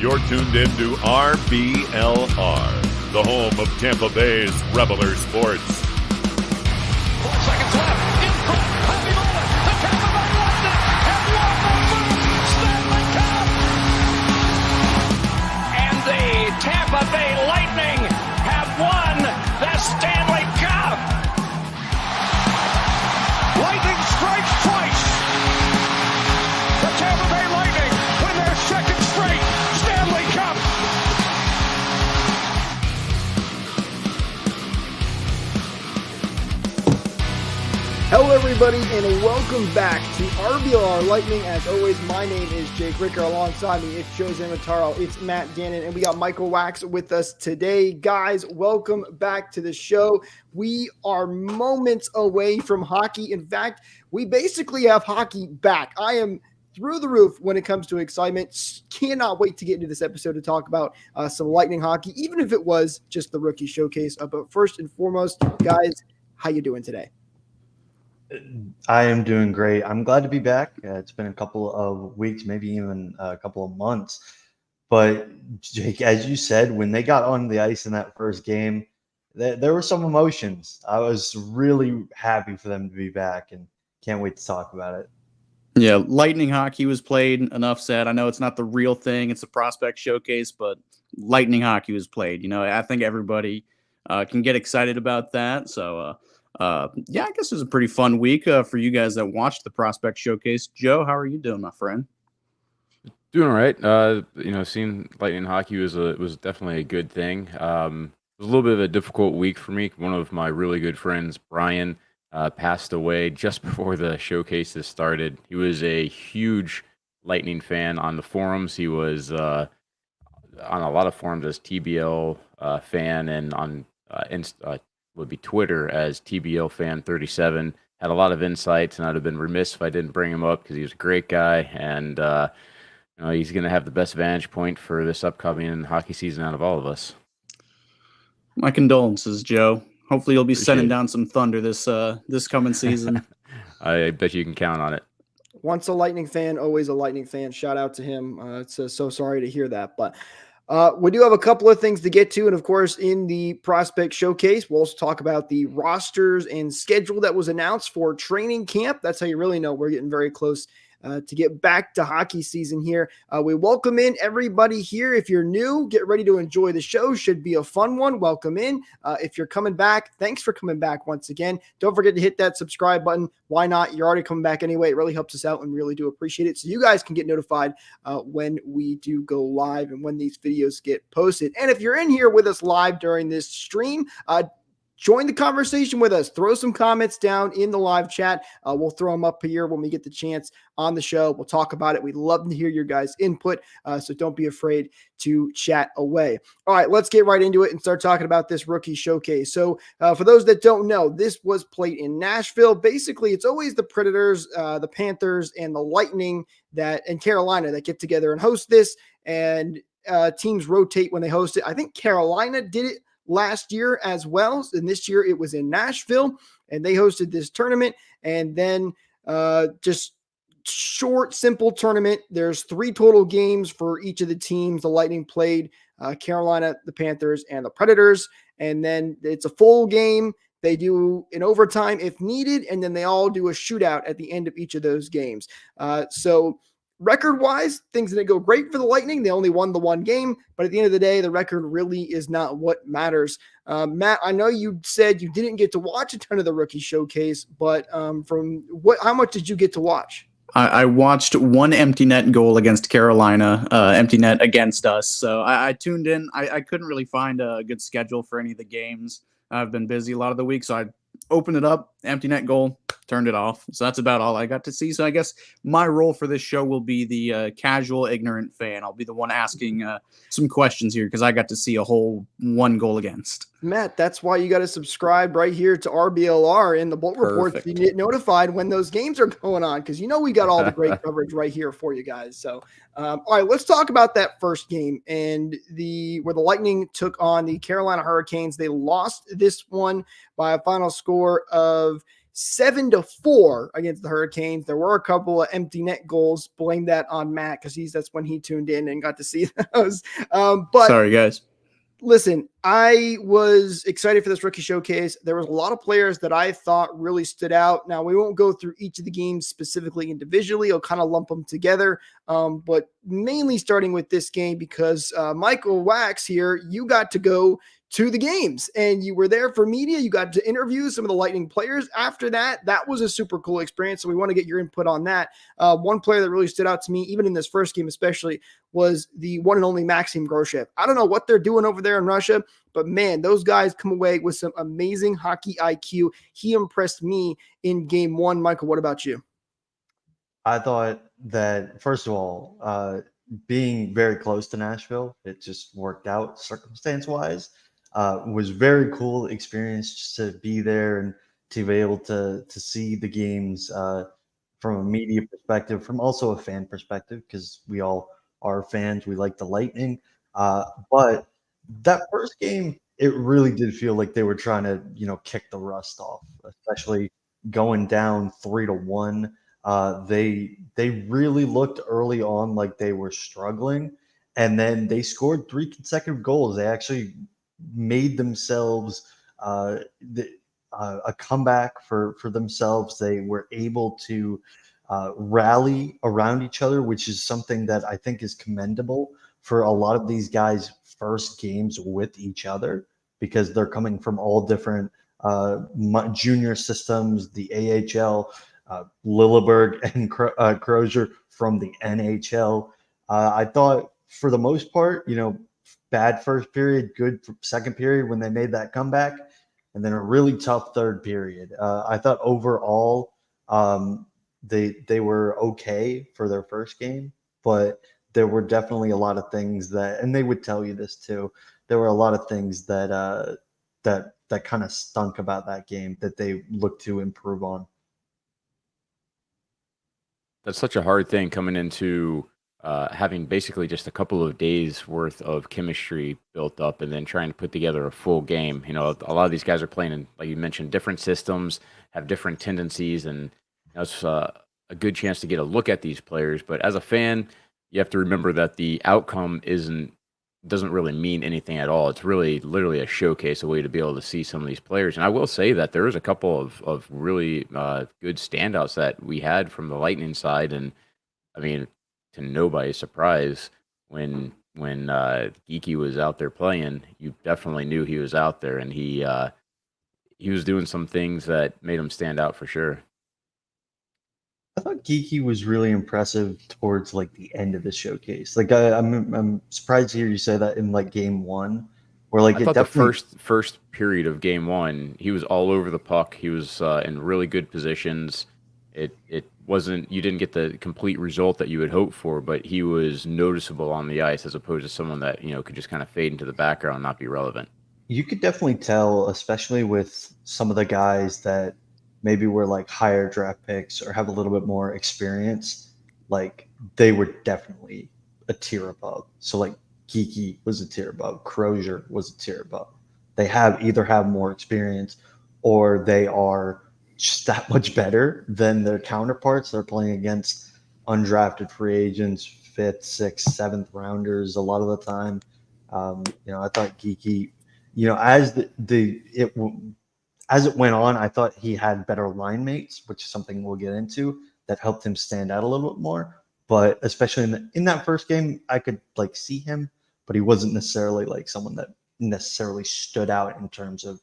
You're tuned in to RBLR, the home of Tampa Bay's Reveler Sports. 4 seconds left. In front. Happy moment. The Tampa Bay Lightning have won the first Stanley Cup. And the Tampa Bay Lightning have won the Stanley Cup. Lightning strikes twice. The Tampa Bay Lightning win their second straight Stanley Cup. Hello everybody and welcome back to RBLR Lightning. As always, my name is Jake Ricker. Alongside me, it's Joe Zamataro, it's Matt Gannon, and we got Michael Wax with us today. Guys, welcome back to the show. We are moments away from hockey. In fact, we basically have hockey back. I am through the roof when it comes to excitement. Cannot wait to get into this episode to talk about some Lightning hockey, even if it was just the rookie showcase. But first and foremost, guys, how you doing today? I am doing great. I'm glad to be back. It's been a couple of weeks, maybe even a couple of months. But Jake, as you said, when they got on the ice in that first game, there were some emotions. I was really happy for them to be back and can't wait to talk about it. Yeah, Lightning hockey was played. Enough said. I know it's not the real thing. It's a prospect showcase, but Lightning hockey was played. You know, I think everybody can get excited about that. So, yeah, I guess it was a pretty fun week for you guys that watched the prospect showcase. Joe, how are you doing, my friend? Doing all right. Seeing Lightning hockey was definitely a good thing. It was a little bit of a difficult week for me. One of my really good friends, Brian, passed away just before the showcases started. He was a huge Lightning fan on the forums. He was on a lot of forums as TBL fan, and on would be Twitter as TBL fan 37. Had a lot of insights, and I'd have been remiss if I didn't bring him up because he was a great guy, and he's going to have the best vantage point for this upcoming hockey season out of all of us. My condolences, Joe. Hopefully you'll be sending down some thunder this coming season. I bet you can count on it. Once a Lightning fan, always a Lightning fan. Shout out to him. It's so sorry to hear that, but we do have a couple of things to get to. And of course, in the prospect showcase, we'll also talk about the rosters and schedule that was announced for training camp. That's how you really know we're getting very close to get back to hockey season here. We welcome in everybody here. If you're new, get ready to enjoy the show. Should be a fun one. Welcome in. If you're coming back, thanks for coming back once again. Don't forget to hit that subscribe button. Why not? You're already coming back anyway. It really helps us out and really do appreciate it. So you guys can get notified when we do go live and when these videos get posted. And if you're in here with us live during this stream, join the conversation with us. Throw some comments down in the live chat. We'll throw them up here when we get the chance on the show. We'll talk about it. We'd love to hear your guys' input, so don't be afraid to chat away. All right, let's get right into it and start talking about this rookie showcase. So for those that don't know, this was played in Nashville. Basically, it's always the Predators, the Panthers, and the Lightning and Carolina that get together and host this, and teams rotate when they host it. I think Carolina did it last year as well, and this year it was in Nashville, and they hosted this tournament. And then just short, simple tournament. There's 3 total games for each of the teams. The Lightning played Carolina, the Panthers, and the Predators, and then it's a full game. They do an overtime if needed, and then they all do a shootout at the end of each of those games. So record-wise, things didn't go great for the Lightning. They only won the one game, but at the end of the day, the record really is not what matters. Matt, I know you said you didn't get to watch a ton of the rookie showcase, but how much did you get to watch? I watched one empty net goal against Carolina, empty net against us. So I tuned in. I couldn't really find a good schedule for any of the games. I've been busy a lot of the week, so I opened it up, empty net goal, turned it off. So that's about all I got to see. So I guess my role for this show will be the casual, ignorant fan. I'll be the one asking some questions here because I got to see a whole one goal against. Matt, that's why you got to subscribe right here to RBLR in the Bolt Report so you get notified when those games are going on, because you know we got all the great coverage right here for you guys. So, all right, let's talk about that first game and where the Lightning took on the Carolina Hurricanes. They lost this one by a final score of 7-4 against the Hurricanes. There were a couple of empty net goals. Blame that on Matt because that's when he tuned in and got to see those. But Sorry, guys. listen, I was excited for this rookie showcase. There was a lot of players that I thought really stood out. Now, we won't go through each of the games specifically individually. I'll kind of lump them together, but mainly starting with this game because Michael Wax here, you got to go to the games and you were there for media. You got to interview some of the Lightning players. After that, that was a super cool experience. So we want to get your input on that. One player that really stood out to me, even in this first game especially, was the one and only Maxim Groshev. I don't know what they're doing over there in Russia, but man, those guys come away with some amazing hockey IQ. He impressed me in game one. Michael, what about you? I thought that, first of all, being very close to Nashville, it just worked out circumstance-wise. Was very cool experience just to be there and to be able to see the games from a media perspective, from also a fan perspective, because we all are fans. We like the Lightning. But that first game, it really did feel like they were trying to, kick the rust off, especially going down 3-1. They really looked early on like they were struggling, and then they scored 3 consecutive goals. They actually made themselves a comeback for themselves. They were able to rally around each other, which is something that I think is commendable for a lot of these guys' first games with each other, because they're coming from all different junior systems, the AHL, Lilleberg and Crozier from the NHL. I thought for the most part, bad first period, good second period when they made that comeback, and then a really tough third period. I thought overall they were okay for their first game, but there were definitely a lot of things that, and they would tell you this too, there were a lot of things that that kind of stunk about that game that they looked to improve on. That's such a hard thing coming into having basically just a couple of days worth of chemistry built up and then trying to put together a full game. A lot of these guys are playing in, like you mentioned, different systems, have different tendencies, and it's a good chance to get a look at these players. But as a fan, you have to remember that the outcome doesn't really mean anything at all. It's really literally a showcase, a way to be able to see some of these players. And I will say that there is a couple of really good standouts that we had from the Lightning side. And I mean, to nobody's surprise, when Geekie was out there playing, you definitely knew he was out there, and he was doing some things that made him stand out for sure. I thought Geekie was really impressive towards like the end of the showcase. Like I'm surprised to hear you say that in like game one, where like I thought the first period of game one, he was all over the puck. He was in really good positions. It wasn't, you didn't get the complete result that you would hope for, but he was noticeable on the ice as opposed to someone that could just kind of fade into the background and not be relevant. You could definitely tell, especially with some of the guys that maybe were like higher draft picks or have a little bit more experience, like they were definitely a tier above. So like Geekie was a tier above, Crozier was a tier above. They either have more experience or they are just that much better than their counterparts. They're playing against undrafted free agents, 5th, 6th, 7th rounders a lot of the time. I thought Geekie, as it went on, I thought he had better line mates, which is something we'll get into, that helped him stand out a little bit more. But especially in that first game, I could like see him, but he wasn't necessarily like someone that necessarily stood out in terms of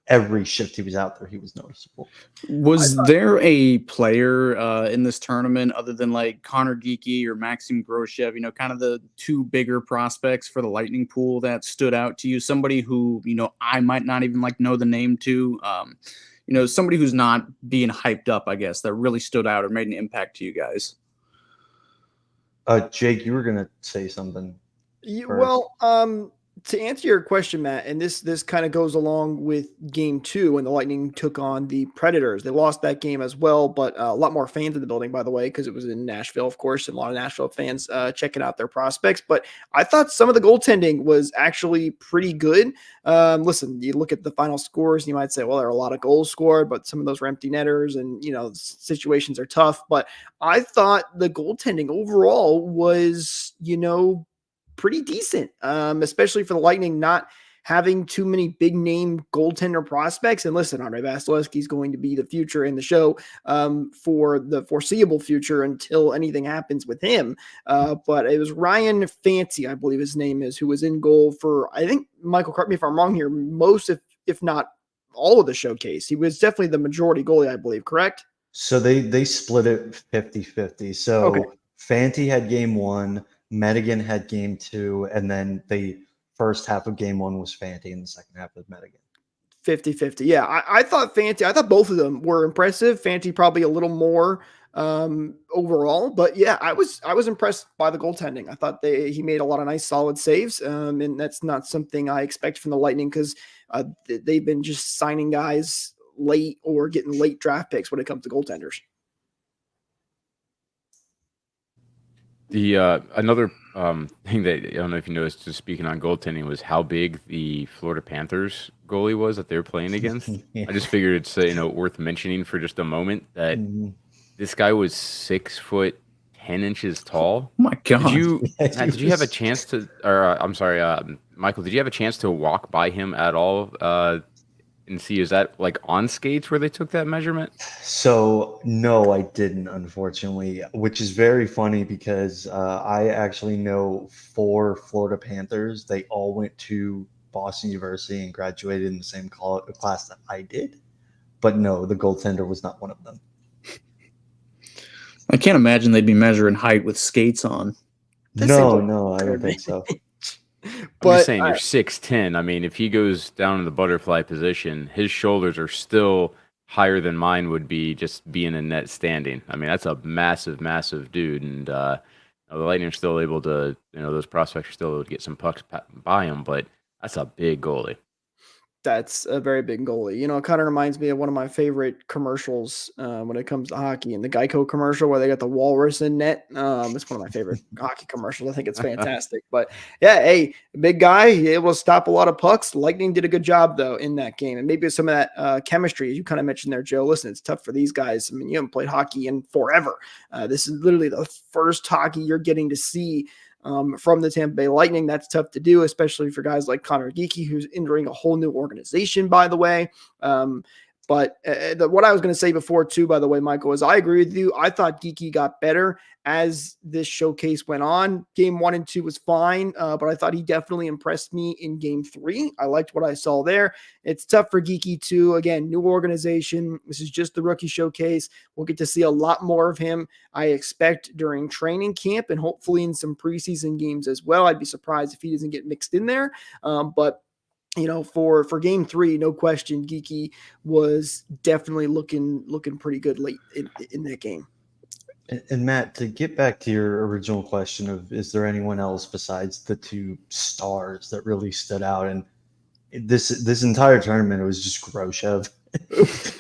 every shift he was out there, he was noticeable. Was there a player in this tournament other than like Connor Geekie or Maxim Groshev, kind of the two bigger prospects for the Lightning pool that stood out to you? Somebody who, I might not even like know the name to, somebody who's not being hyped up, I guess, that really stood out or made an impact to you guys? Jake, you were going to say something. Well, to answer your question, Matt, and this kind of goes along with game 2 when the Lightning took on the Predators. They lost that game as well, but a lot more fans in the building, by the way, because it was in Nashville, of course, and a lot of Nashville fans checking out their prospects. But I thought some of the goaltending was actually pretty good. Listen, you look at the final scores, and you might say, well, there are a lot of goals scored, but some of those were empty netters, and situations are tough. But I thought the goaltending overall was, pretty decent, especially for the Lightning not having too many big name goaltender prospects. And listen, Andre Vasilevsky is going to be the future in the show for the foreseeable future until anything happens with him. But it was Ryan Fancy, I believe his name is, who was in goal for, I think, Michael, correct me if I'm wrong here, most, if not all of the showcase. He was definitely the majority goalie, I believe, correct? So they split it 50-50. So Okay. Fanti had game 1, Madigan had game 2, and then the first half of game 1 was Fanti, and the second half was Madigan. 50-50. Yeah, I thought both of them were impressive. Fanti probably a little more overall, but yeah, I was impressed by the goaltending. I thought he made a lot of nice solid saves, and that's not something I expect from the Lightning because they've been just signing guys late or getting late draft picks when it comes to goaltenders. The another thing that I don't know if you noticed, just speaking on goaltending, was how big the Florida Panthers goalie was that they were playing against. Yeah. I just figured it's worth mentioning for just a moment that Mhm. this guy was 6'10" tall. Oh my God. Did you have a chance to, or I'm sorry, Michael, did you have a chance to walk by him at all and see, is that like on skates where they took that measurement? So no, I didn't, unfortunately, which is very funny because I actually know 4 Florida Panthers. They all went to Boston University and graduated in the same class that I did. But no, the goaltender was not one of them. I can't imagine they'd be measuring height with skates on. That seems like- No, I don't think so. I'm But just saying, you're 6'10". I mean, if he goes down in the butterfly position, his shoulders are still higher than mine would be just being in net standing. I mean, that's a massive, massive dude. And the Lightning are still able to, those prospects are still able to get some pucks by him, but that's a big goalie. That's a very big goalie. It kind of reminds me of one of my favorite commercials when it comes to hockey, and the Geico commercial where they got the walrus in net. It's one of my favorite hockey commercials. I think it's fantastic. But yeah, hey, big guy, it will stop a lot of pucks. Lightning did a good job though in that game, and maybe some of that chemistry, as you kind of mentioned there, Joe. Listen, it's tough for these guys. I mean, you haven't played hockey in forever. This is literally the first hockey you're getting to see from the Tampa Bay Lightning. That's tough to do, especially for guys like Connor Geekie, who's entering a whole new organization, by the way. But what I was going to say before, too, by the way, Michael, is I agree with you. I thought Geekie got better as this showcase went on. Game 1 and 2 was fine, but I thought he definitely impressed me in game 3. I liked what I saw there. It's tough for Geekie, too. Again, new organization. This is just the rookie showcase. We'll get to see a lot more of him, I expect, during training camp and hopefully in some preseason games as well. I'd be surprised if he doesn't get mixed in there. But for game 3, no question, Geekie was definitely looking pretty good late in that game. And Matt, to get back to your original question of is there anyone else besides the 2 stars that really stood out? And this entire tournament, it was just Groshev.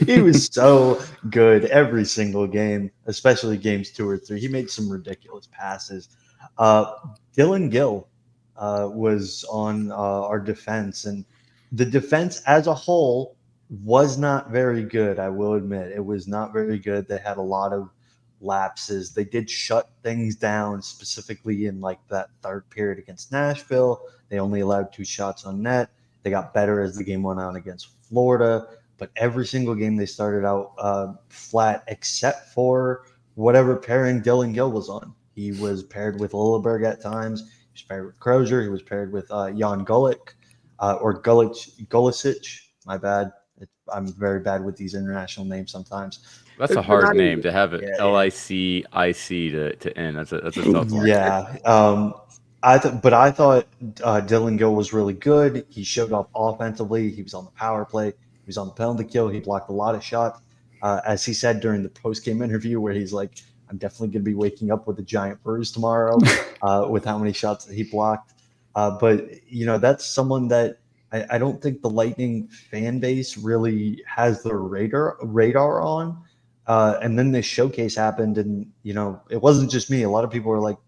He was so good every single game, especially games 2 or 3. He made some ridiculous passes. Dylan Gill was on our defense, and the defense as a whole was not very good. I will admit it was not very good. They had a lot of lapses. They did shut things down, specifically in like that third period against Nashville. They only allowed 2 shots on net. They got better as the game went on against Florida, but every single game they started out flat, except for whatever pairing Dylan Gill was on. He was paired with Lilleberg at times. He was paired with Crozier. He was paired with Jan Gulick or Gulisic. My bad. I'm very bad with these international names sometimes. That's a hard name to have it LICIC to end. That's a tough one. Yeah. I thought Dylan Gill was really good. He showed up offensively. He was on the power play. He was on the penalty kill. He blocked a lot of shots. As he said during the post-game interview where he's like, I'm definitely going to be waking up with a giant bruise tomorrow with how many shots that he blocked. But that's someone that I don't think the Lightning fan base really has their radar on. And then this showcase happened, and it wasn't just me. A lot of people were like,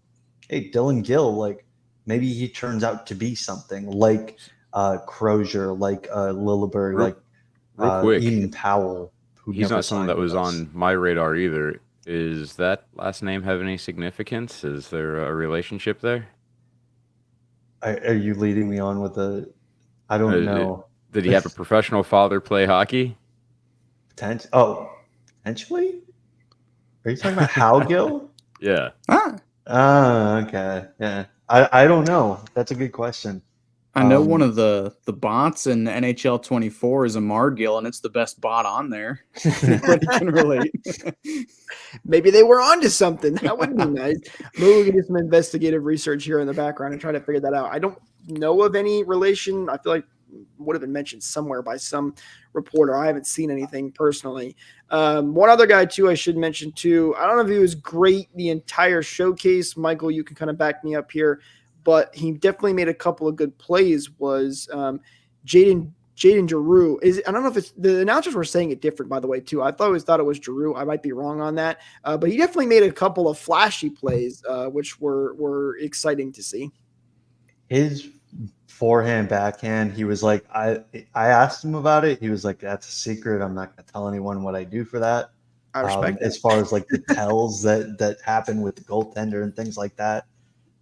"Hey, Dylan Gill, like maybe he turns out to be something like Crozier, like Lilleberg, like Real quick, Ian Powell." He's not someone that was on my radar either. Is that last name have any significance? Is there a relationship there? Are you leading me on with I don't know. Did he have a professional father play hockey? Potentially? Are you talking about Hal Gill? Yeah. Okay. Yeah. I don't know. That's a good question. I know one of the bots in NHL 24 is Amar Gill, and it's the best bot on there. Anybody can relate. Maybe they were onto something. That would be nice. Maybe we can do some investigative research here in the background and try to figure that out. I don't know of any relation. I feel like would have been mentioned somewhere by some reporter. I haven't seen anything personally. One other guy too, I should mention too. I don't know if he was great the entire showcase. Michael, you can kind of back me up here, but he definitely made a couple of good plays. Was Jaden Giroux. I don't know if it's the announcers were saying it different, by the way, too. I always thought it was Giroux. I might be wrong on that. But he definitely made a couple of flashy plays, which were exciting to see. His forehand, backhand, he was like, I asked him about it. He was like, that's a secret. I'm not going to tell anyone what I do for that. I respect that. As far as like the tells that happen with the goaltender and things like that.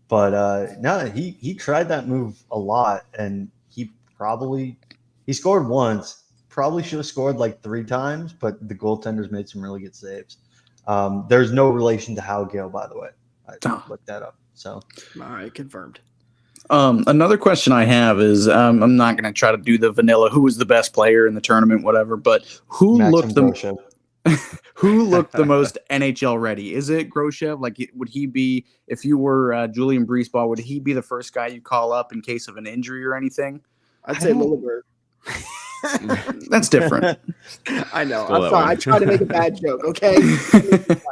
But no, he tried that move a lot, and he scored once. Probably should have scored like 3 times, but the goaltenders made some really good saves. There's no relation to Hal Gill, by the way. I looked that up. So all right, confirmed. Another question I have is I'm not going to try to do the vanilla who was the best player in the tournament, whatever, but who looked the most NHL ready? Is it Groshev? Like, would he be, if you were Julian Breesbaugh, would he be the first guy you call up in case of an injury or anything? I'd say Lilleberg. That's different. I know. I'm sorry. I tried to make a bad joke. Okay.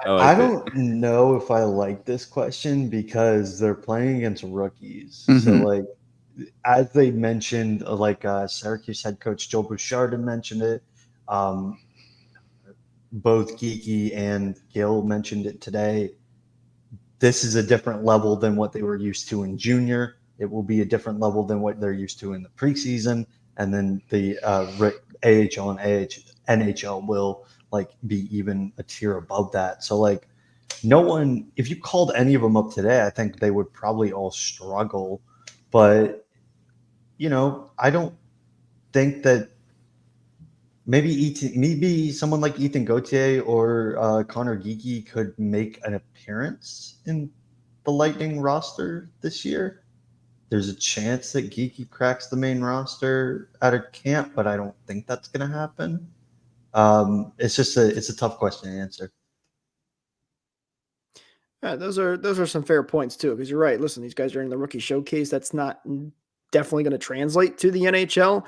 I don't know if I like this question because they're playing against rookies. Mm-hmm. So, like, as they mentioned, like Syracuse head coach Joe Bouchard mentioned it. Both Geeky and Gill mentioned it today. This is a different level than what they were used to in junior. It will be a different level than what they're used to in the preseason. And then the AHL and NHL will like be even a tier above that. So like no one, if you called any of them up today, I think they would probably all struggle. But, I don't think that maybe someone like Ethan Gauthier or Connor Geeky could make an appearance in the Lightning roster this year. There's a chance that Geeky cracks the main roster out of camp, but I don't think that's going to happen. It's a tough question to answer. Yeah, those are some fair points too, because you're right. Listen, these guys are in the rookie showcase. That's not definitely going to translate to the NHL.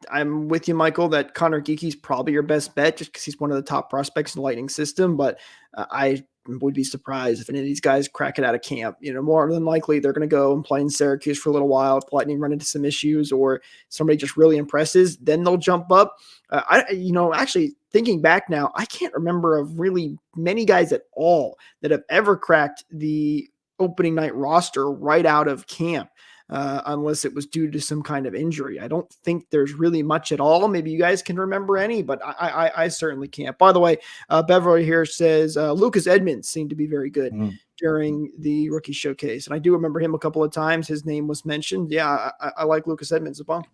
I'm with you, Michael, that Connor Geeky's probably your best bet just because he's one of the top prospects in the Lightning system. But I would be surprised if any of these guys crack it out of camp. More than likely they're going to go and play in Syracuse for a little while. If the Lightning run into some issues or somebody just really impresses, then they'll jump up. Actually thinking back now, I can't remember of really many guys at all that have ever cracked the opening night roster right out of camp. Unless it was due to some kind of injury. I don't think there's really much at all. Maybe you guys can remember any, but I certainly can't. By the way, Beverly here says Lucas Edmonds seemed to be very good during the rookie showcase. And I do remember him a couple of times. His name was mentioned. Yeah, I like Lucas Edmonds as well.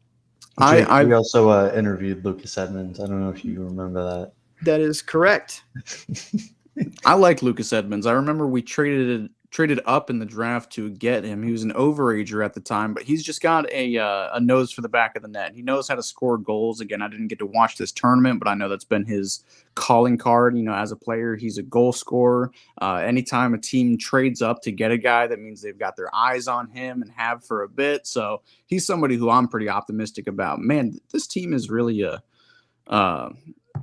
We also interviewed Lucas Edmonds. I don't know if you remember that. That is correct. I like Lucas Edmonds. I remember we traded up in the draft to get him. He was an overager at the time, but he's just got a nose for the back of the net. He knows how to score goals. Again, I didn't get to watch this tournament, but I know that's been his calling card. As a player, he's a goal scorer. Anytime a team trades up to get a guy, that means they've got their eyes on him and have for a bit. So he's somebody who I'm pretty optimistic about. Man, this team is really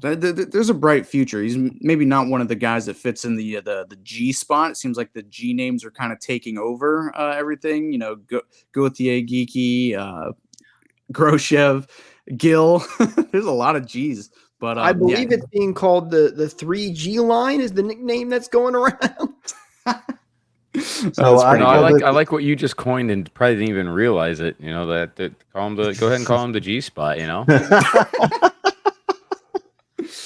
There's a bright future. He's maybe not one of the guys that fits in the G spot. It seems like the G names are kind of taking over everything. Gauthier, Geeky, Groshev, Gill. There's a lot of G's. But I believe it's being called the 3G line is the nickname that's going around. So I like what you just coined and probably didn't even realize it. That go ahead and call him the G spot.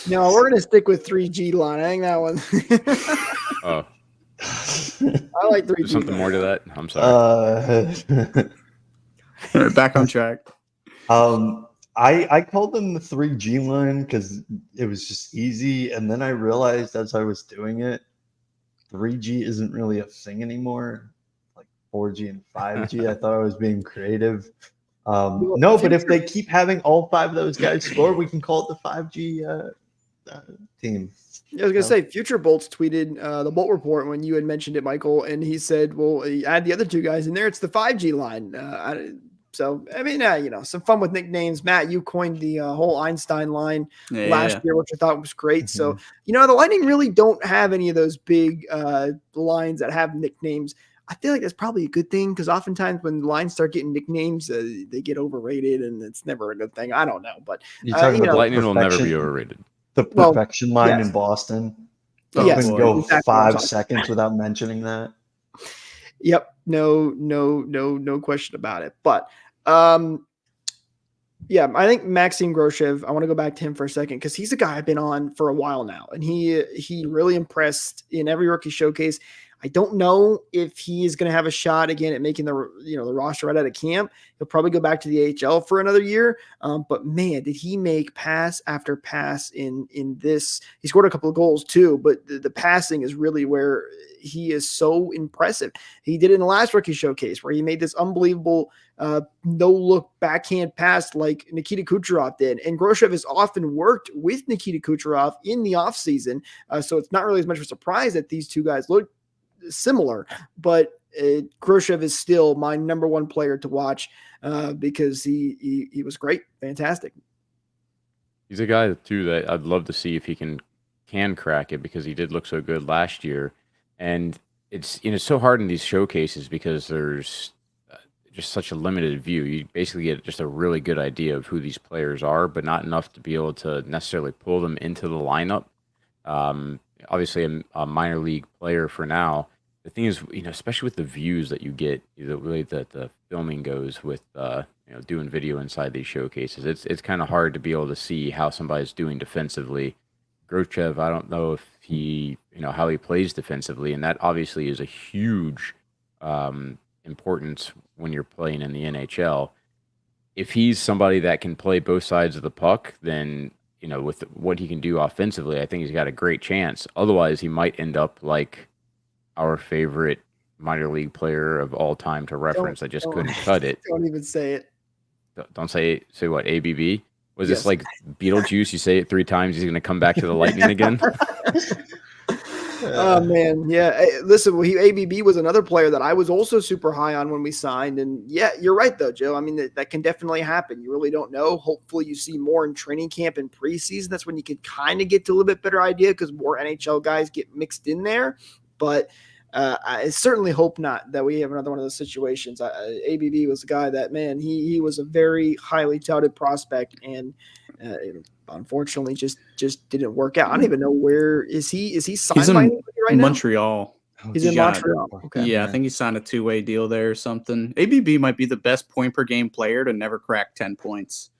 No, we're gonna stick with 3G line. I think that one. Oh, I like 3G. There's something more to that. I'm sorry. Back on track. I called them the 3G line because it was just easy, and then I realized as I was doing it, 3G isn't really a thing anymore. Like 4G and 5G. I thought I was being creative. No, but if they keep having all 5 of those guys score, we can call it the 5G team. I was gonna say, Future Bolts tweeted the Bolt Report when you had mentioned it, Michael, and he said, "Well, add the other 2 guys in there. It's the 5G line." So I mean, some fun with nicknames. Matt, you coined the whole Einstein line last year, which I thought was great. Mm-hmm. So the Lightning really don't have any of those big lines that have nicknames. I feel like that's probably a good thing because oftentimes when lines start getting nicknames, they get overrated, and it's never a good thing. I don't know, but Lightning will never be overrated. The perfection line in Boston. Yes, couldn't go exactly 5 seconds without mentioning that. Yep. No question about it. But yeah, I think Maxim Groshev, I want to go back to him for a second because he's a guy I've been on for a while now, and he really impressed in every rookie showcase. I don't know if he is going to have a shot again at making the roster right out of camp. He'll probably go back to the AHL for another year. But man, did he make pass after pass in this? He scored a couple of goals too, but the passing is really where he is so impressive. He did it in the last rookie showcase where he made this unbelievable no-look backhand pass like Nikita Kucherov did. And Groshev has often worked with Nikita Kucherov in the offseason, so it's not really as much of a surprise that these 2 guys look similar, but Groshev is still my number 1 player to watch because he was great, fantastic. He's a guy too that I'd love to see if he can crack it because he did look so good last year, and it's so hard in these showcases because there's just such a limited view. You basically get just a really good idea of who these players are, but not enough to be able to necessarily pull them into the lineup. Obviously, a minor league player for now. The thing is, especially with the views that you get, the way that the filming goes with, doing video inside these showcases, it's kind of hard to be able to see how somebody's doing defensively. Groshev, I don't know if he, how he plays defensively, and that obviously is a huge importance when you're playing in the NHL. If he's somebody that can play both sides of the puck, then with what he can do offensively, I think he's got a great chance. Otherwise, he might end up like our favorite minor league player of all time to reference. I just couldn't cut it. Don't even say it. Don't say what, ABB? Was this like Beetlejuice? You say it 3 times, he's going to come back to the Lightning again? Oh man, yeah. Listen, ABB was another player that I was also super high on when we signed, and yeah, you're right though, Joe. I mean, that can definitely happen. You really don't know. Hopefully, you see more in training camp and preseason. That's when you can kind of get to a little bit better idea because more NHL guys get mixed in there. But I certainly hope not that we have another one of those situations. ABB was a guy that, man, he was a very highly touted prospect, and unfortunately just didn't work out. I don't even know where is he signed. He's in by anybody right Montreal. He's in Montreal. Okay. Yeah, I think he signed a 2-way deal there or something. ABB might be the best point per game player to never crack 10 points.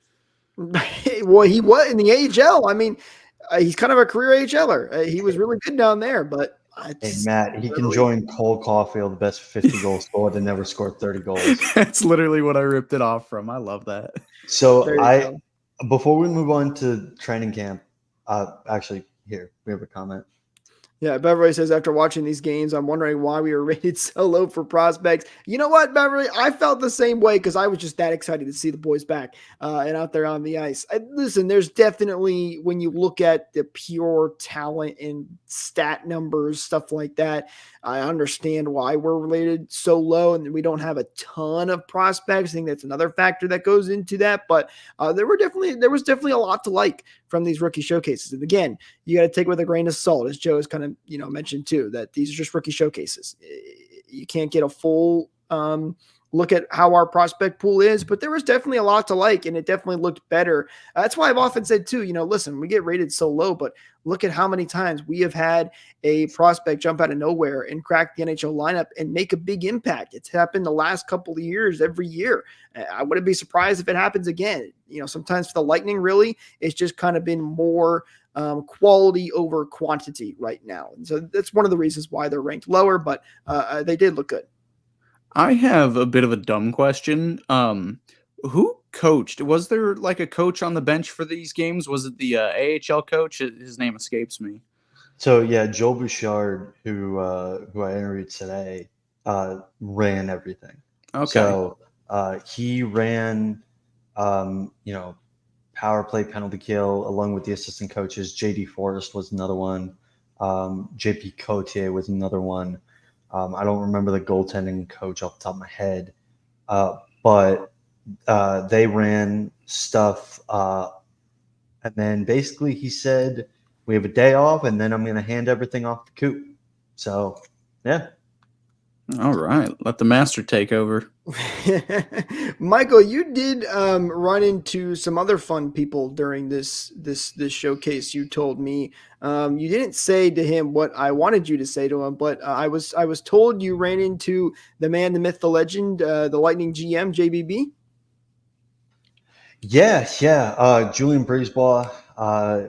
Well, he was in the AHL. I mean, he's kind of a career AHLer. He was really good down there, but hey, Matt, he can join Cole Caulfield, the best 50 goal scorer that never scored 30 goals. That's literally what I ripped it off from. I love that. So before we move on to training camp, actually, here we have a comment. Yeah, Beverly says, after watching these games, I'm wondering why we were rated so low for prospects. You know what, Beverly? I felt the same way because I was just that excited to see the boys back and out there on the ice. Listen, there's definitely, when you look at the pure talent and stat numbers, stuff like that, I understand why we're rated so low and we don't have a ton of prospects. I think that's another factor that goes into that. But there was definitely a lot to like from these rookie showcases. And again, you got to take it with a grain of salt, as Joe has kind of mentioned too, that these are just rookie showcases. You can't get a full look at how our prospect pool is, but there was definitely a lot to like, and it definitely looked better. That's why I've often said too, listen, we get rated so low, but look at how many times we have had a prospect jump out of nowhere and crack the NHL lineup and make a big impact. It's happened the last couple of years, every year. I wouldn't be surprised if it happens again. Sometimes for the Lightning, really, it's just kind of been more quality over quantity right now. And so that's one of the reasons why they're ranked lower, but they did look good. I have a bit of a dumb question. Who coached? Was there like a coach on the bench for these games? Was it the AHL coach? His name escapes me. So yeah, Joel Bouchard, who I interviewed today, ran everything. Okay. So he ran, power play, penalty kill, along with the assistant coaches. JD Forrest was another one. JP Cotier was another one. I don't remember the goaltending coach off the top of my head, but they ran stuff. And then basically he said, we have a day off, and then I'm going to hand everything off to Coop. So, yeah. All right. Let the master take over. Michael, you did run into some other fun people during this showcase. You told me you didn't say to him what I wanted you to say to him, but I was told you ran into the man, the myth, the legend, the Lightning GM, JBB. Yeah. Julian Brisebois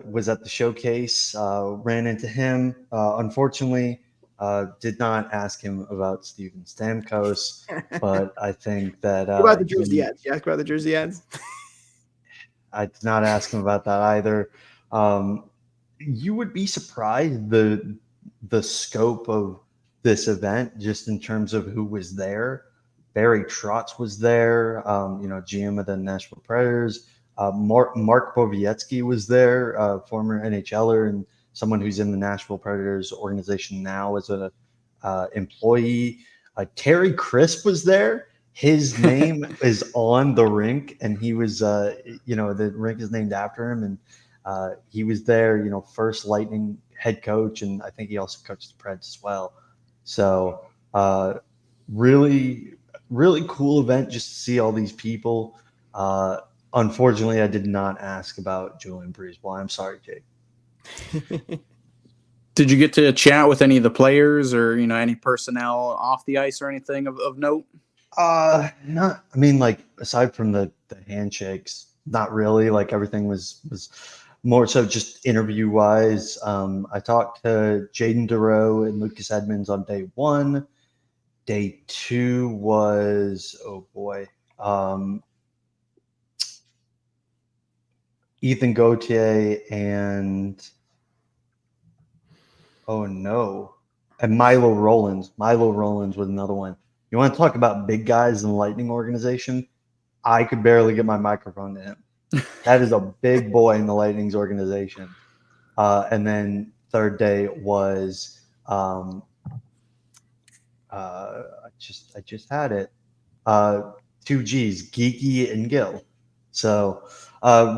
was at the showcase. Ran into him. Unfortunately, did not ask him about Steven Stamkos, but I think that what about the jersey ads? You ask about the jersey ads? I did not ask him about that either. You would be surprised the scope of this event, just in terms of who was there. Barry Trotz was there, GM of the Nashville Predators. Mark Borowiecki was there, former NHLer and someone who's in the Nashville Predators organization now as an employee. Terry Crisp was there. His name is on the rink, and he was, the rink is named after him, and he was there, first Lightning head coach, and I think he also coached the Preds as well. So really, really cool event just to see all these people. Unfortunately, I did not ask about Julian Brisebois. I'm sorry, Jake. Did you get to chat with any of the players or any personnel off the ice or anything of note? Aside from the handshakes, not really. Like, everything was more so just interview wise. I talked to Jaden Dereau and Lucas Edmonds on day one. Day two was Ethan Gauthier and Milo Rollins. Milo Rollins was another one. You want to talk about big guys in the Lightning organization? I could barely get my microphone to him. That is a big boy in the Lightning's organization. And then third day was I just had it. 2 G's, Geeky and Gil. So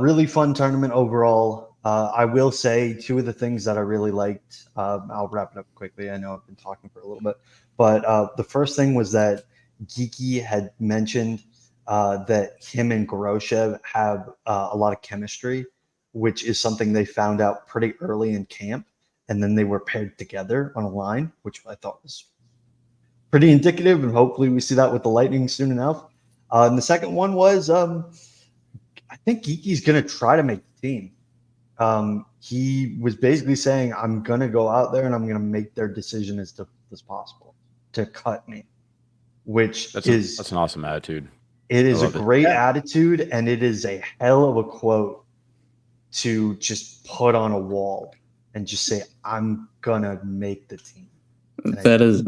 really fun tournament overall. I will say two of the things that I really liked. I'll wrap it up quickly. I know I've been talking for a little bit, but the first thing was that Geeky had mentioned that him and Goroshev have a lot of chemistry, which is something they found out pretty early in camp, and then they were paired together on a line, which I thought was pretty indicative, and hopefully we see that with the Lightning soon enough. And the second one was I think Geeky's going to try to make the team. He was basically saying, I'm going to go out there and I'm going to make their decision as possible to cut me, which that's an awesome attitude. It is a great attitude, and it is a hell of a quote to just put on a wall and just say, I'm gonna make the team. And That is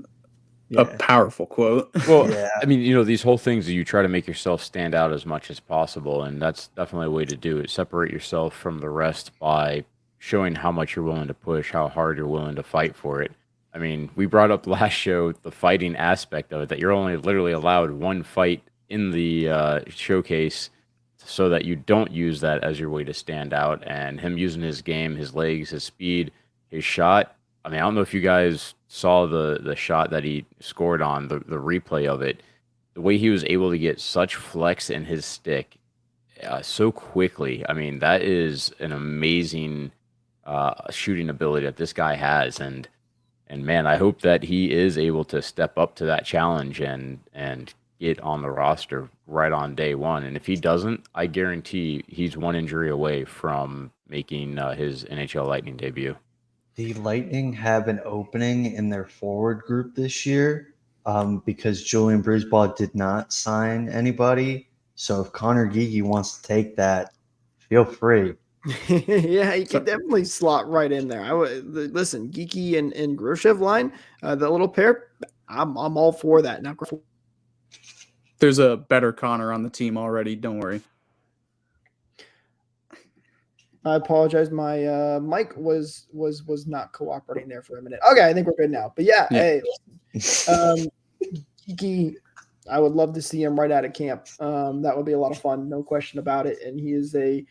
yeah. a powerful quote. Well, Yeah. I mean, these whole things that you try to make yourself stand out as much as possible, and that's definitely a way to do it. Separate yourself from the rest by showing how much you're willing to push, how hard you're willing to fight for it. I mean, we brought up last show the fighting aspect of it, that you're only literally allowed one fight in the showcase so that you don't use that as your way to stand out. And him using his game, his legs, his speed, his shot. I mean, I don't know if you guys saw the shot that he scored on, the replay of it. The way he was able to get such flex in his stick so quickly. I mean, that is an amazing shooting ability that this guy has. And man, I hope that he is able to step up to that challenge and get on the roster right on day one. And if he doesn't, I guarantee he's one injury away from making his NHL Lightning debut. The Lightning have an opening in their forward group this year because Julian Brisebois did not sign anybody. So if Connor Geekie wants to take that, feel free. Yeah, he could definitely slot right in there. I would listen, Geeky and Groshev line, the little pair. I'm all for that. Now, There's a better Connor on the team already. Don't worry. I apologize. My mic was not cooperating there for a minute. Okay, I think we're good now. But yeah. Hey, Geeky, I would love to see him right out of camp. That would be a lot of fun, no question about it. And he is a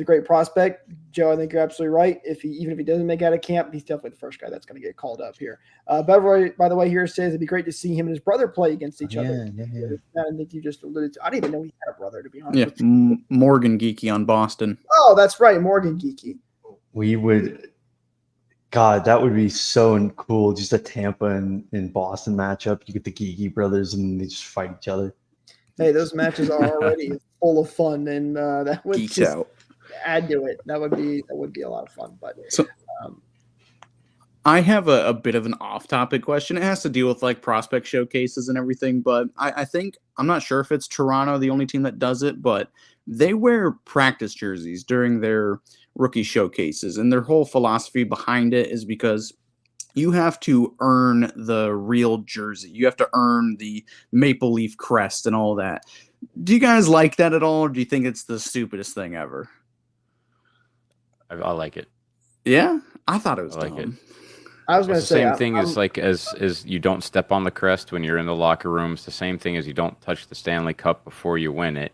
great prospect. Joe, I think you're absolutely right. Even if he doesn't make out of camp, he's definitely the first guy that's going to get called up here. Beverly, by the way, here says it'd be great to see him and his brother play against each other. Yeah. I think you just alluded to. I didn't even know he had a brother, to be honest. Yeah, Morgan Geeky on Boston. Oh, that's right, Morgan Geeky. We would, God, that would be so cool. Just a Tampa and Boston matchup. You get the Geeky brothers and they just fight each other. Hey, those matches are already full of fun, and that would Geeks just out. add to it. That would be a lot of fun. But So I have a bit of an off-topic question. It has to deal with like prospect showcases and everything, but I think I'm not sure if it's Toronto, the only team that does it, but they wear practice jerseys during their rookie showcases, and their whole philosophy behind it is because you have to earn the real jersey. You have to earn the Maple Leaf crest and all that. Do you guys like that at all, or do you think it's the stupidest thing ever? I like it. Yeah, I thought it was I like dumb. I was going It's to the say, same thing as like as you don't step on the crest when you're in the locker room. It's the same thing as you don't touch the Stanley Cup before you win it.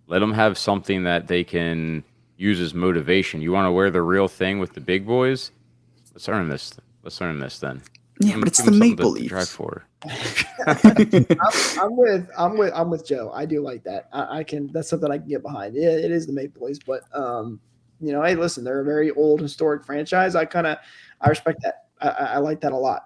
Let them have something that they can use as motivation. You want to wear the real thing with the big boys? Let's earn this. Let's earn this then. Yeah, but it's Give the 'em something Maple to drive Leafs. for. I'm with Joe. I do like that. I can. That's something I can get behind. Yeah, it is the Maple Leafs, but hey, listen, they're a very old historic franchise. I respect that. I like that a lot.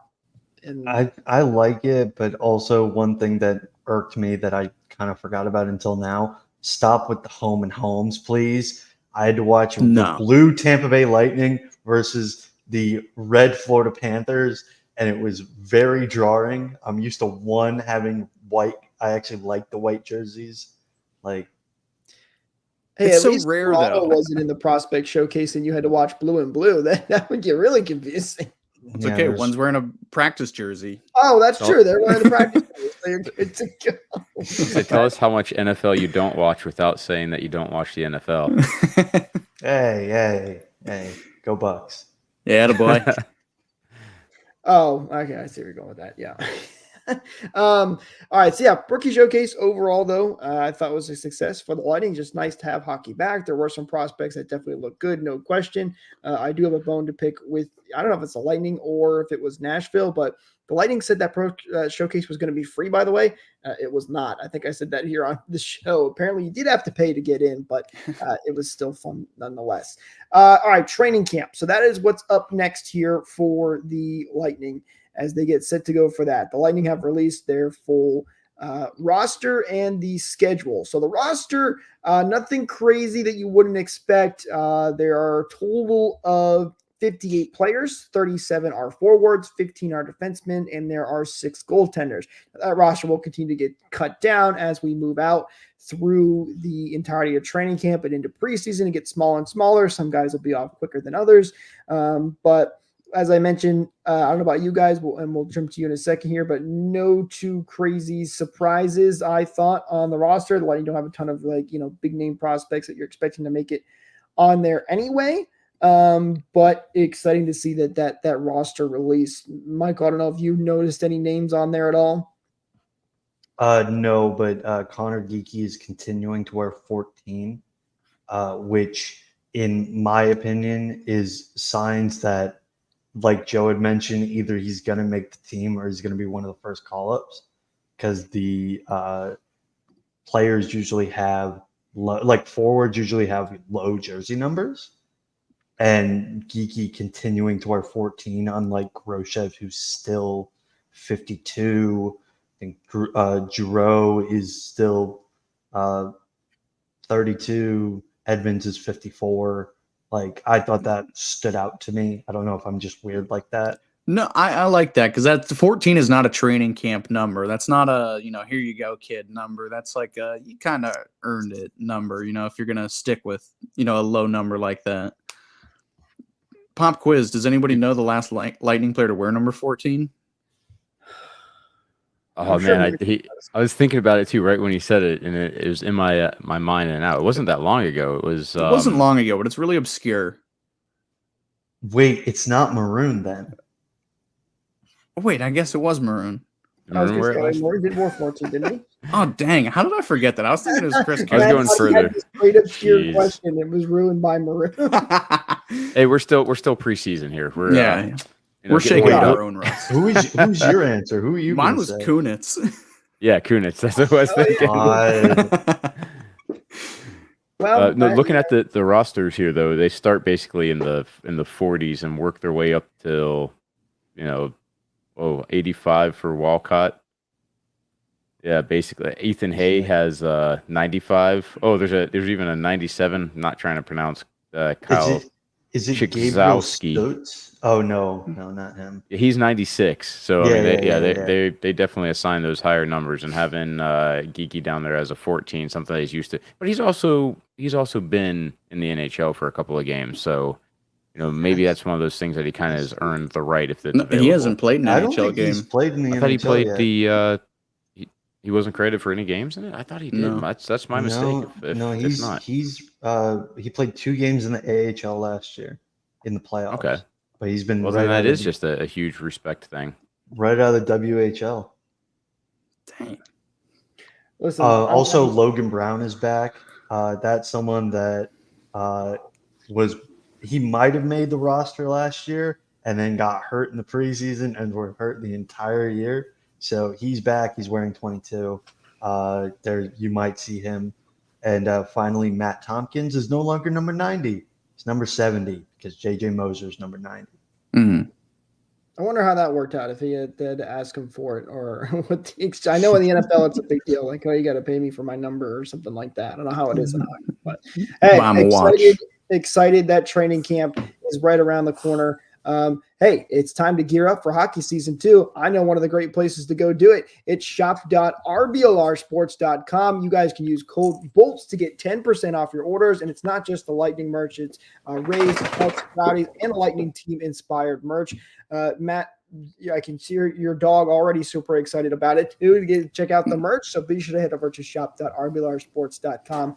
And I like it, but also one thing that irked me that I kind of forgot about until now. Stop with the home and homes, please. I had to watch the blue Tampa Bay Lightning versus the red Florida Panthers, and it was very jarring. I'm used to one having white. I actually like the white jerseys. Like, hey, it's at so least rare, Toronto though. wasn't in the prospect showcase, and you had to watch blue and blue. That would get really confusing. It's okay. One's wearing a practice jersey. Oh, that's true. They're wearing the practice. So you're good to go. So tell us how much NFL you don't watch without saying that you don't watch the NFL. Hey, go Bucks. Yeah, attaboy. Oh, okay. I see where you're going with that. Yeah. All right. So yeah, rookie showcase overall, though, I thought was a success for the Lightning. Just nice to have hockey back. There were some prospects that definitely look good, no question. I do have a bone to pick with, I don't know if it's the Lightning or if it was Nashville, but the Lightning said that showcase was going to be free, by the way. It was not. I think I said that here on the show. Apparently you did have to pay to get in, but it was still fun nonetheless. All right, training camp. So that is what's up next here for the Lightning as they get set to go for that. The Lightning have released their full roster and the schedule. So the roster, nothing crazy that you wouldn't expect. There are a total of 58 players, 37 are forwards, 15 are defensemen, and there are 6 goaltenders. That roster will continue to get cut down as we move out through the entirety of training camp and into preseason and get smaller and smaller. Some guys will be off quicker than others. But as I mentioned, I don't know about you guys, and we'll jump to you in a second here, but no too crazy surprises, I thought, on the roster. The Lightning don't have a ton of big name prospects that you're expecting to make it on there anyway. But exciting to see that roster release. Michael, I don't know if you noticed any names on there at all. No, but Connor Geekie is continuing to wear 14, which in my opinion is signs that, like Joe had mentioned, either he's going to make the team or he's going to be one of the first call-ups, because the players usually have forwards usually have low jersey numbers. And Geekie continuing to wear 14, unlike Groshev, who's still 52. I think Giroux is still 32. Edmonds is 54. I thought that stood out to me. I don't know if I'm just weird like that. No, I like that, because that 14 is not a training camp number. That's not a, here you go, kid number. That's like you kind of earned it number, if you're going to stick with, a low number like that. Pop quiz. Does anybody know the last Lightning player to wear number 14? Oh man, I was thinking about it too right when he said it, and it was in my mind and out. It wasn't that long ago. It wasn't long ago, but it's really obscure. Wait, it's not Maroon then? Wait, I guess it was Maroon. Maroon did wear 14, didn't he? Oh dang! How did I forget that? I was thinking it was Chris. I was going further. Great obscure question. It was ruined by Maroon. Hey, we're still preseason here. We're shaking our own rust. Who's your answer? Who are you? Mine was Kunitz. Yeah, Kunitz. That's what I was thinking. Well, no, looking at the rosters here, though, they start basically in the 40s and work their way up till 85 for Walcott. Yeah, basically Ethan Hay has 95. Oh, there's even a 97. I'm not trying to pronounce Kyle. Is it Gabriel Stotz? Oh no, not him. He's 96. So they definitely assign those higher numbers, and having Geekie down there as a 14, something that he's used to. But he's also been in the NHL for a couple of games, so maybe that's one of those things that he kind of has earned the right. If he hasn't played in an NHL game. I don't think he's played in the NHL. I thought he played yet. He wasn't credited for any games in it. I thought he did. No. That's my mistake. He's not. He played 2 games in the AHL last year in the playoffs. Okay, but he's been. Well, then that is just a huge respect thing. Right out of the WHL. Dang. Listen. Also, Logan Brown is back. That's someone that he might have made the roster last year and then got hurt in the preseason and were hurt the entire year. So he's back. He's wearing 22. There you might see him. And finally, Matt Tompkins is no longer number 90. He's number 70 because J.J. Moser is number 90. Mm-hmm. I wonder how that worked out, if he had to ask him for it, or what. I know in the NFL it's a big deal. Like, oh, you got to pay me for my number or something like that. I don't know how it is in hockey, but hey, excited that training camp is right around the corner. Hey, it's time to gear up for hockey season 2. I know one of the great places to go do it. It's shop.rblrsports.com. You guys can use code BOLTS to get 10% off your orders. And it's not just the Lightning merch. It's Rays, Cubs, Rowdies, and Lightning team inspired merch. Matt, I can see your dog already super excited about it too. Check out the merch. So be sure to head over to shop.rblrsports.com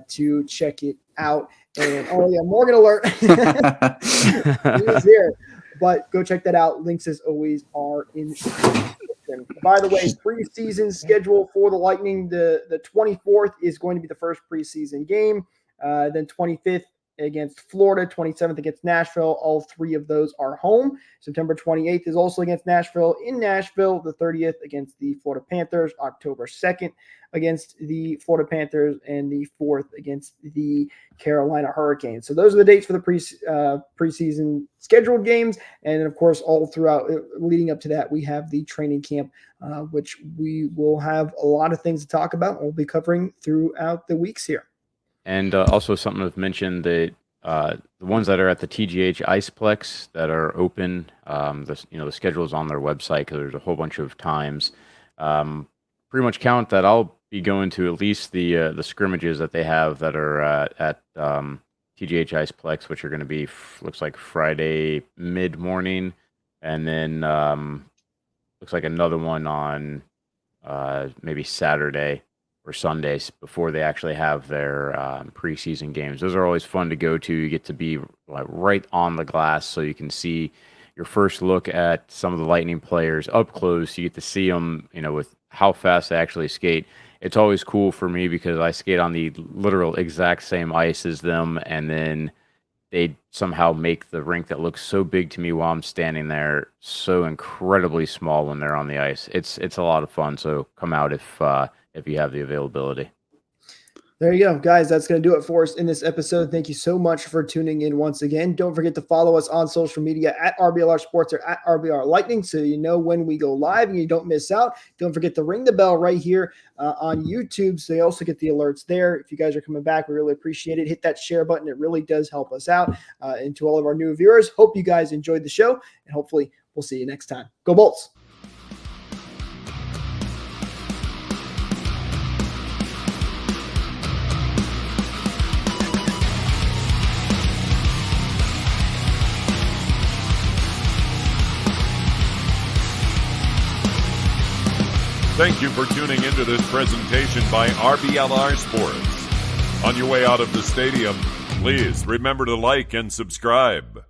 to check it out. And Morgan alert. He was here. But go check that out. Links, as always, are in the description. By the way, preseason schedule for the Lightning, the 24th is going to be the first preseason game. Then 25th against Florida, 27th against Nashville. All 3 of those are home. September 28th is also against Nashville. In Nashville, the 30th against the Florida Panthers. October 2nd against the Florida Panthers, and the 4th against the Carolina Hurricanes. So those are the dates for the preseason scheduled games. And of course, all throughout leading up to that, we have the training camp, which we will have a lot of things to talk about. We'll be covering throughout the weeks here. And also something to mention that The ones that are at the TGH Iceplex that are open, the schedule is on their website because there's a whole bunch of times. Pretty much count that I'll be going to at least the scrimmages that they have that are at TGH Iceplex, which are going to be looks like Friday mid-morning, and then looks like another one on maybe Saturday or Sundays before they actually have their preseason games. Those are always fun to go to. You get to be right on the glass, so you can see your first look at some of the Lightning players up close. You get to see them, with how fast they actually skate. It's always cool for me because I skate on the literal exact same ice as them, and then they somehow make the rink that looks so big to me while I'm standing there so incredibly small when they're on the ice. It's a lot of fun. So come out if you have the availability. There you go, guys. That's going to do it for us in this episode. Thank you so much for tuning in once again. Don't forget to follow us on social media at RBLR Sports or at RBR Lightning so you know when we go live and you don't miss out. Don't forget to ring the bell right here on YouTube so you also get the alerts there. If you guys are coming back, we really appreciate it. Hit that share button. It really does help us out. And to all of our new viewers, hope you guys enjoyed the show, and hopefully we'll see you next time. Go Bolts! Thank you for tuning into this presentation by RBLR Sports. On your way out of the stadium, please remember to like and subscribe.